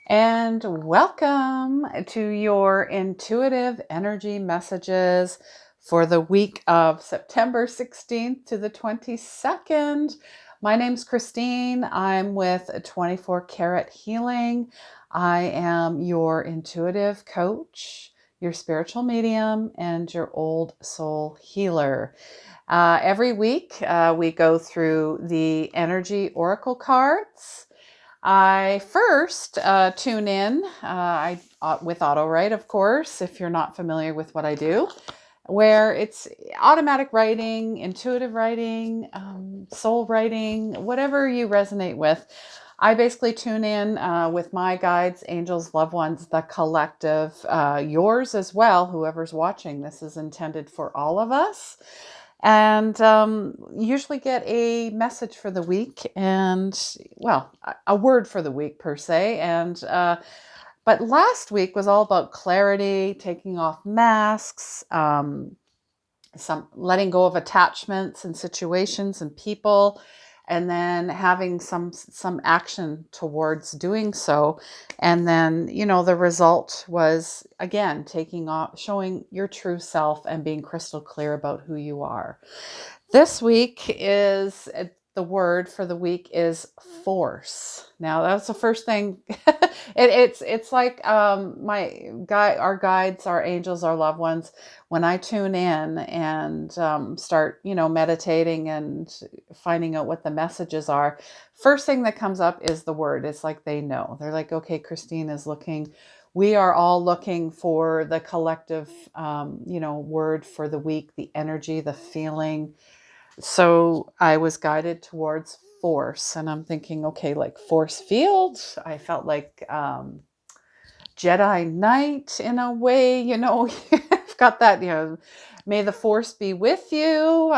And welcome to your intuitive energy messages for the week of September 16th to the 22nd. My name's Christine. I'm with 24 Karat Healing. I am your intuitive coach, your spiritual medium, and your old soul healer. Every week, we go through the energy oracle cards. I first tune in with AutoWrite, of course, if you're not familiar with what I do, where it's automatic writing, intuitive writing, soul writing, whatever you resonate with. I basically tune in with my guides, angels, loved ones, the collective, yours as well, whoever's watching. This is intended for all of us. And usually get a message for the week and, well, a word for the week per se. And but last week was all about clarity, taking off masks, some letting go of attachments and situations and people, and then having some action towards doing so. And then, the result was, again, taking off, showing your true self and being crystal clear about who you are. This week is the word for the week is force. Now that's the first thing. It's like our guides, our angels, our loved ones. When I tune in and start, meditating and finding out what the messages are, first thing that comes up is the word. It's like they know. They're like, okay, Christine is looking. We are all looking for the collective, word for the week, the energy, the feeling. So I was guided towards force, and I'm thinking, okay, like force field. I felt like Jedi Knight in a way, I've got that, may the force be with you,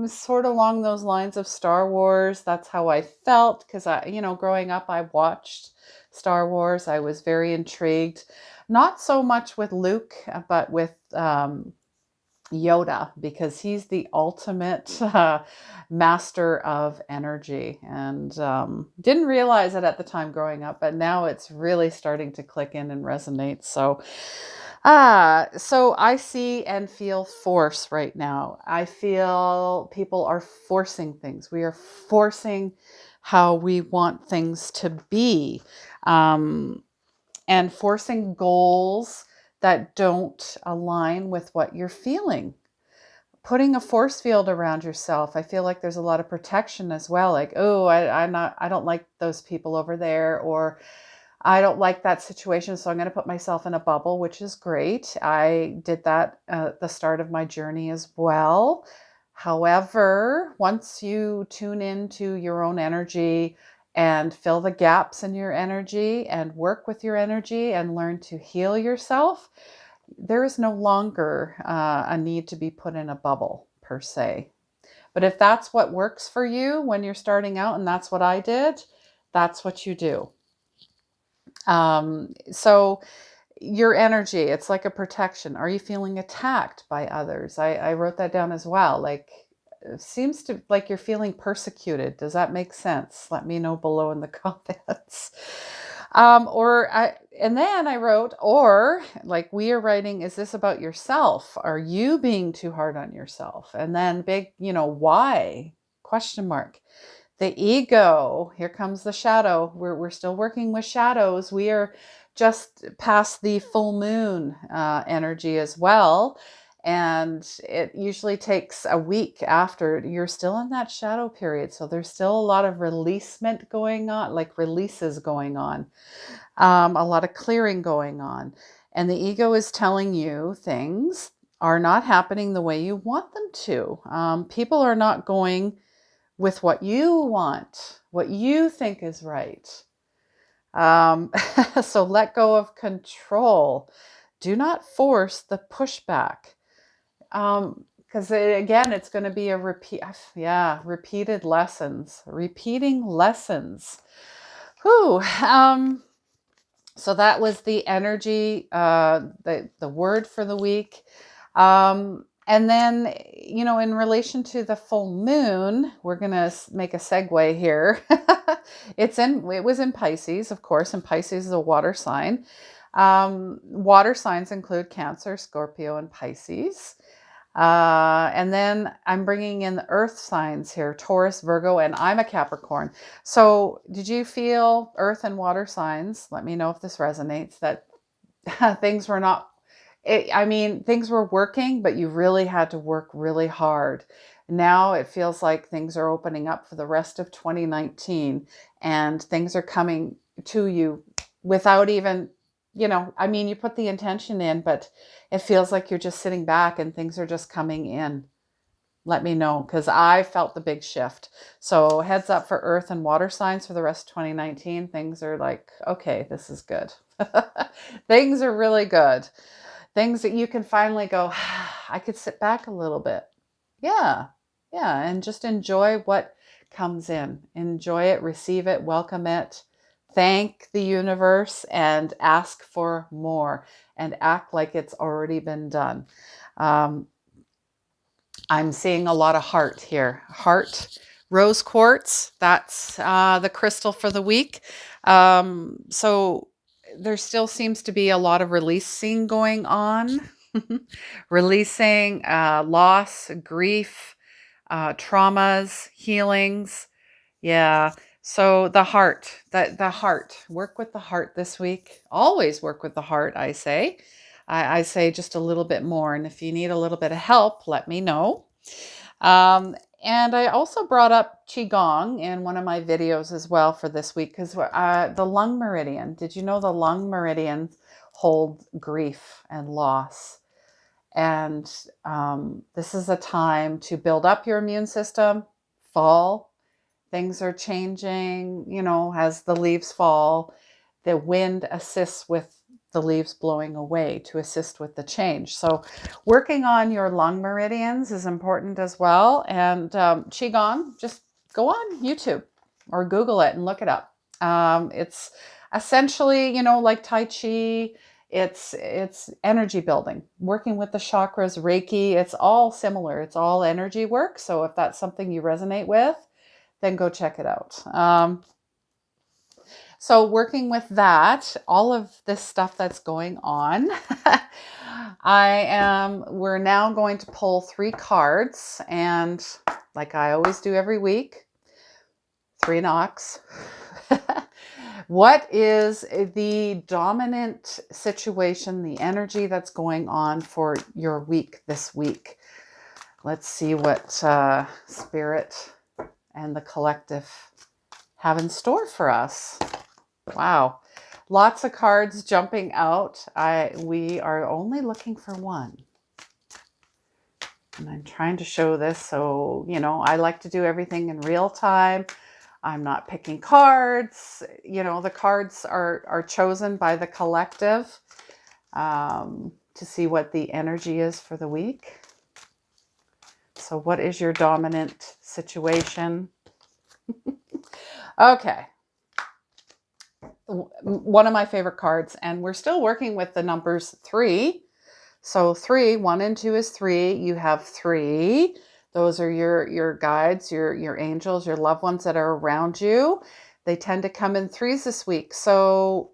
sort of along those lines of Star Wars. That's how I felt because growing up, I watched Star Wars. I was very intrigued, not so much with Luke, but with Yoda, because he's the ultimate master of energy, and didn't realize it at the time growing up, but now it's really starting to click in and resonate. So I see and feel force right now. I feel people are forcing things. We are forcing how we want things to be, and forcing goals that don't align with what you're feeling. Putting a force field around yourself. I feel like there's a lot of protection as well. Like, oh, I don't like those people over there, or I don't like that situation, so I'm going to put myself in a bubble, which is great. I did that at the start of my journey as well. However, once you tune into your own energy and fill the gaps in your energy and work with your energy and learn to heal yourself, there is no longer a need to be put in a bubble per se. But if that's what works for you when you're starting out, and that's what I did, that's what you do. So your energy, it's like a protection. Are you feeling attacked by others? I wrote that down as well. Like, it seems to like you're feeling persecuted. Does that make sense? Let me know below in the comments. And then I wrote, or like we are writing, is this about yourself? Are you being too hard on yourself? And then big, why? Question mark. The ego, here comes the shadow. We're still working with shadows. We are just past the full moon energy as well. And it usually takes a week after you're still in that shadow period. So there's still a lot of releasement going on, like releases going on, a lot of clearing going on. And the ego is telling you things are not happening the way you want them to. People are not going with what you want, what you think is right. So let go of control. Do not force the pushback. Because again, it's going to be a repeated lessons, repeating lessons. Whew. So that was the energy, the word for the week. And then, in relation to the full moon, we're going to make a segue here. It was in Pisces, of course, and Pisces is a water sign. Water signs include Cancer, Scorpio, and Pisces. And then I'm bringing in the earth signs here, Taurus, Virgo, and I'm a Capricorn. So did you feel earth and water signs? Let me know if this resonates, that things were not, things were working, but you really had to work really hard. Now it feels like things are opening up for the rest of 2019 and things are coming to you without even, you put the intention in, but it feels like you're just sitting back and things are just coming in. Let me know, because I felt the big shift. So heads up for earth and water signs for the rest of 2019. Things are like, okay, this is good. Things are really good. Things that you can finally go, I could sit back a little bit. Yeah. Yeah. And just enjoy what comes in. Enjoy it, receive it, welcome it. Thank the universe and ask for more and act like it's already been done. I'm seeing a lot of heart here. Heart, rose quartz, that's the crystal for the week. So there still seems to be a lot of releasing going on. Releasing loss, grief, traumas, healings. Yeah. So the heart, the heart, work with the heart this week. Always work with the heart, I say. I say just a little bit more. And if you need a little bit of help, let me know. Um, and I also brought up Qigong in one of my videos as well for this week, because the lung meridian, did you know the lung meridian holds grief and loss? And this is a time to build up your immune system. Fall, things are changing, as the leaves fall. The wind assists with the leaves blowing away to assist with the change. So working on your lung meridians is important as well. And Qigong, just go on YouTube or Google it and look it up. It's essentially, like Tai Chi. It's energy building, working with the chakras, Reiki. It's all similar. It's all energy work. So if that's something you resonate with, then go check it out. So working with that, all of this stuff that's going on, we're now going to pull 3 cards, and like I always do every week, 3 knocks. What is the dominant situation, the energy that's going on for your week this week? Let's see what Spirit and the collective have in store for us. Wow. Lots of cards jumping out. We are only looking for one. And I'm trying to show this. So, I like to do everything in real time. I'm not picking cards. The cards are chosen by the collective to see what the energy is for the week. So what is your dominant situation? Okay. One of my favorite cards, and we're still working with the numbers 3. So 3, 1 and 2 is 3. You have 3. Those are your guides, your angels, your loved ones that are around you. They tend to come in 3s this week. So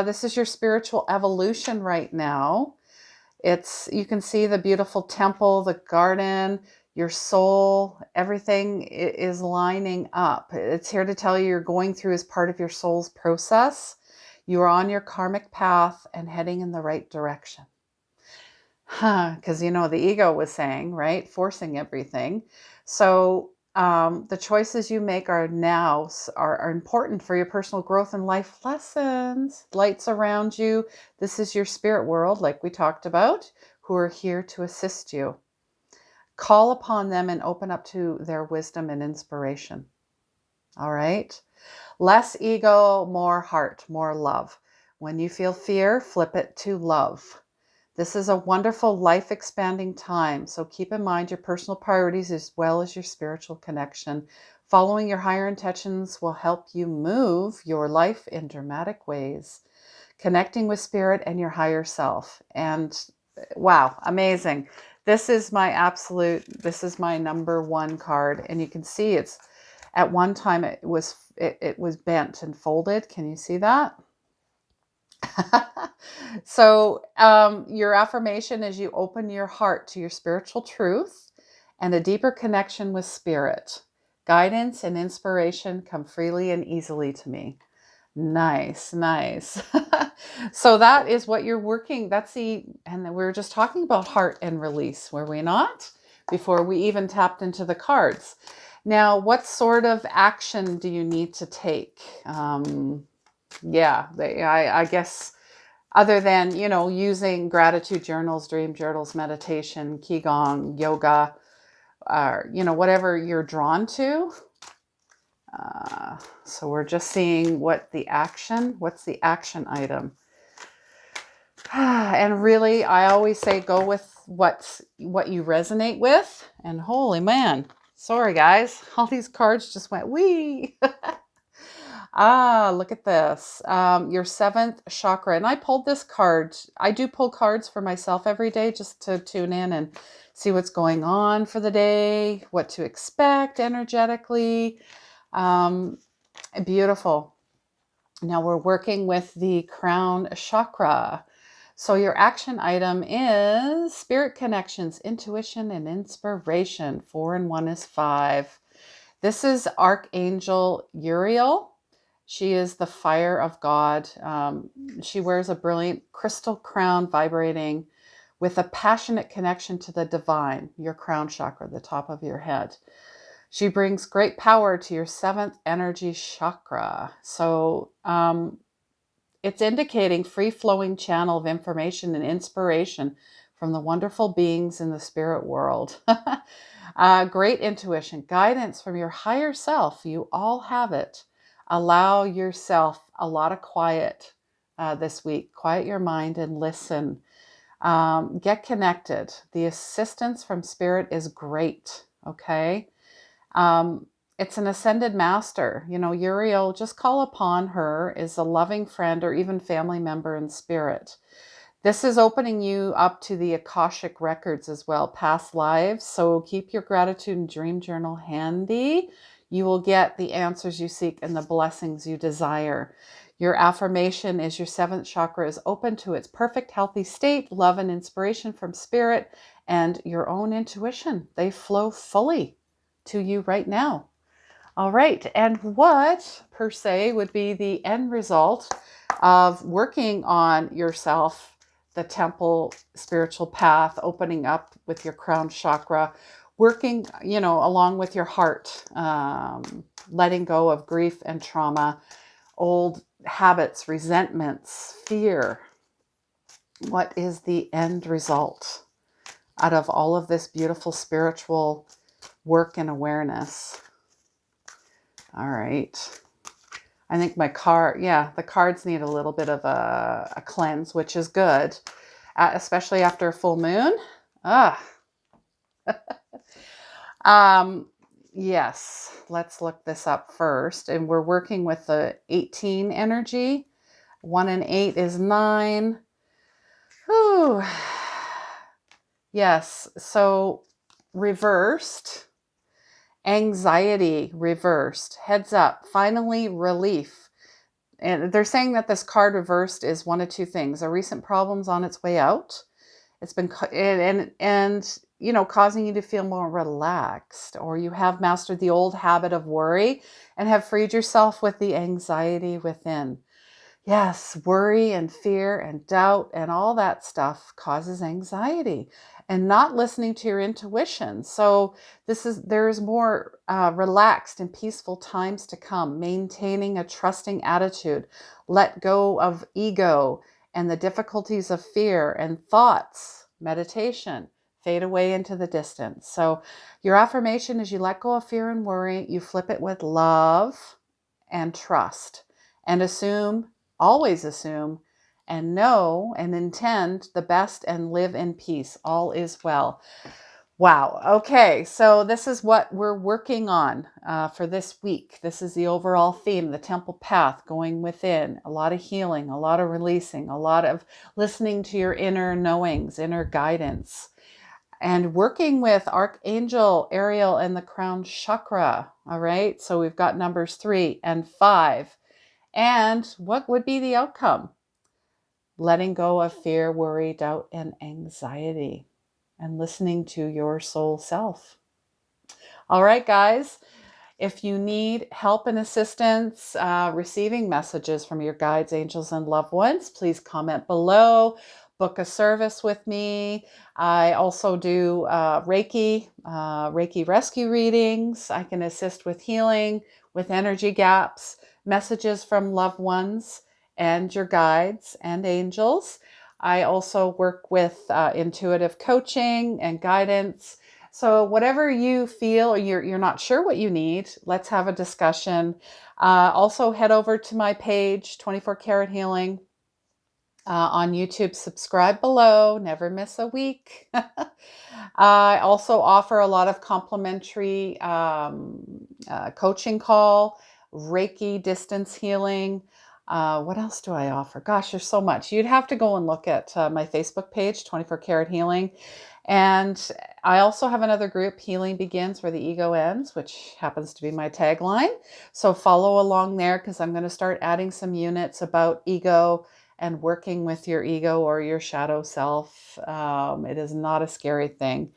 this is your spiritual evolution right now. You can see the beautiful temple, the garden, your soul, everything is lining up. It's here to tell you you're going through as part of your soul's process. You are on your karmic path and heading in the right direction. Because, the ego was saying, right? Forcing everything. So the choices you make are important for your personal growth and life lessons. Lights around you. This is your spirit world, like we talked about, who are here to assist you. Call upon them and open up to their wisdom and inspiration. All right? Less ego, more heart, more love. When you feel fear, flip it to love. This is a wonderful life-expanding time, so keep in mind your personal priorities as well as your spiritual connection. Following your higher intentions will help you move your life in dramatic ways. Connecting with spirit and your higher self. And wow, amazing. This is my number 1 card, and you can see it's At one time it was bent and folded. Can you see that? So your affirmation is you open your heart to your spiritual truth and a deeper connection with spirit. Guidance and inspiration come freely and easily to me. Nice, nice. So that is what you're working. And we were just talking about heart and release, were we not? Before we even tapped into the cards. Now, what sort of action do you need to take? I guess other than, using gratitude journals, dream journals, meditation, qigong, yoga, whatever you're drawn to. So we're just seeing what's the action item. And really, I always say go with what you resonate with. And holy man, sorry guys, all these cards just went wee. Look at this. Your seventh chakra. And I pulled this card. I do pull cards for myself every day just to tune in and see what's going on for the day, what to expect energetically. Beautiful. Now we're working with the crown chakra. So your action item is spirit connections, intuition, and inspiration. 4 and 1 is 5. This is Archangel Uriel. She is the fire of God. She wears a brilliant crystal crown vibrating with a passionate connection to the divine, your crown chakra, the top of your head. She brings great power to your 7th energy chakra. So it's indicating free-flowing channel of information and inspiration from the wonderful beings in the spirit world. Great intuition, guidance from your higher self. You all have it. Allow yourself a lot of quiet this week. Quiet your mind and listen. Get connected. The assistance from spirit is great, okay? It's an ascended master. Uriel, just call upon her, is a loving friend or even family member in spirit. This is opening you up to the Akashic records as well, past lives. So keep your gratitude and dream journal handy. You will get the answers you seek and the blessings you desire. Your affirmation is your 7th chakra is open to its perfect healthy state, love and inspiration from spirit and your own intuition. They flow fully to you right now. All right, and what per se would be the end result of working on yourself, the temple spiritual path, opening up with your crown chakra, working, along with your heart, letting go of grief and trauma, old habits, resentments, fear. What is the end result out of all of this beautiful spiritual work and awareness? All right. I think the cards need a little bit of a cleanse, which is good, especially after a full moon. Yes, let's look this up first. And we're working with the 18 energy. 1 and 8 is 9. Whew. Yes, so reversed. Anxiety reversed. Heads up. Finally, relief. And they're saying that this card reversed is one of two things. A recent problem's on its way out. It's been causing you to feel more relaxed, or you have mastered the old habit of worry and have freed yourself with the anxiety within. Yes, worry and fear and doubt and all that stuff causes anxiety and not listening to your intuition. So there's more relaxed and peaceful times to come, maintaining a trusting attitude, let go of ego and the difficulties of fear and thoughts, meditation, fade away into the distance. So your affirmation is you let go of fear and worry, you flip it with love and trust and always assume and know and intend the best and live in peace. All is well. Wow. Okay. So this is what we're working on for this week. This is the overall theme, the temple path, going within, a lot of healing, a lot of releasing, a lot of listening to your inner knowings, inner guidance. and working with Archangel Ariel and the crown chakra. All right. So we've got numbers 3 and 5. And what would be the outcome? Letting go of fear, worry, doubt, and anxiety, and listening to your soul self. All right, guys. If you need help and assistance receiving messages from your guides, angels, and loved ones, please comment below. Book a service with me. I also do Reiki rescue readings. I can assist with healing, with energy gaps, messages from loved ones, and your guides and angels. I also work with intuitive coaching and guidance. So whatever you feel or you're not sure what you need, let's have a discussion. Also head over to my page, 24 Karat Healing, on YouTube. Subscribe below, never miss a week. I also offer a lot of complimentary coaching call, Reiki distance healing. What else do I offer? Gosh, there's so much. You'd have to go and look at my Facebook page, 24 Karat Healing. And I also have another group, Healing Begins Where the Ego Ends, which happens to be my tagline. So follow along there because I'm going to start adding some units about ego and working with your ego or your shadow self. It is not a scary thing.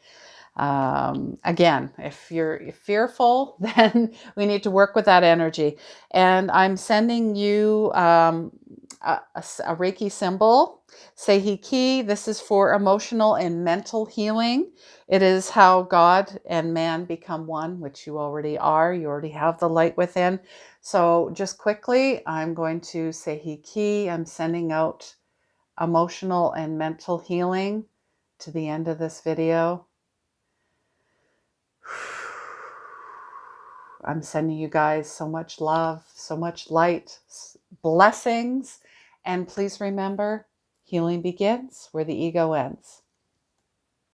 Again, if you're fearful, then we need to work with that energy. And I'm sending you a Reiki symbol, Sehi Ki. This is for emotional and mental healing. It is how God and man become one, which you already are. You already have the light within. So just quickly, I'm going to Sehi Ki. I'm sending out emotional and mental healing to the end of this video. I'm sending you guys so much love, so much light, blessings, and please remember, healing begins where the ego ends.